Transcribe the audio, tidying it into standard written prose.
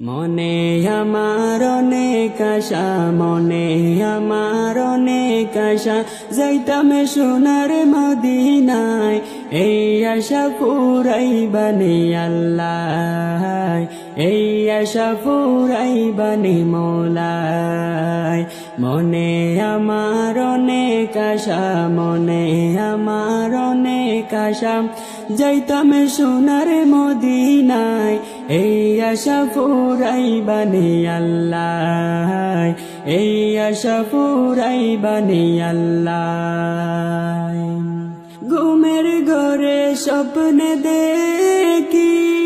মনে আমার অনেক আশা, মনে আমার অনেক আশা, যাইতাম সোনার মদিনায়, এই আশা পুরাইবানে আল্লাহ, এই আশা পুরাইবানে মৌলায়। মনে আমার অনেক আশা, মনে আমার অনেক আশা, যাইতাম সোনার মদিনায়, এই আশা পুরাইবানে আল্লাহ, এই আশা পুরাইবানে আল্লাহ। ঘুমের ঘরে স্বপ্নে দেখি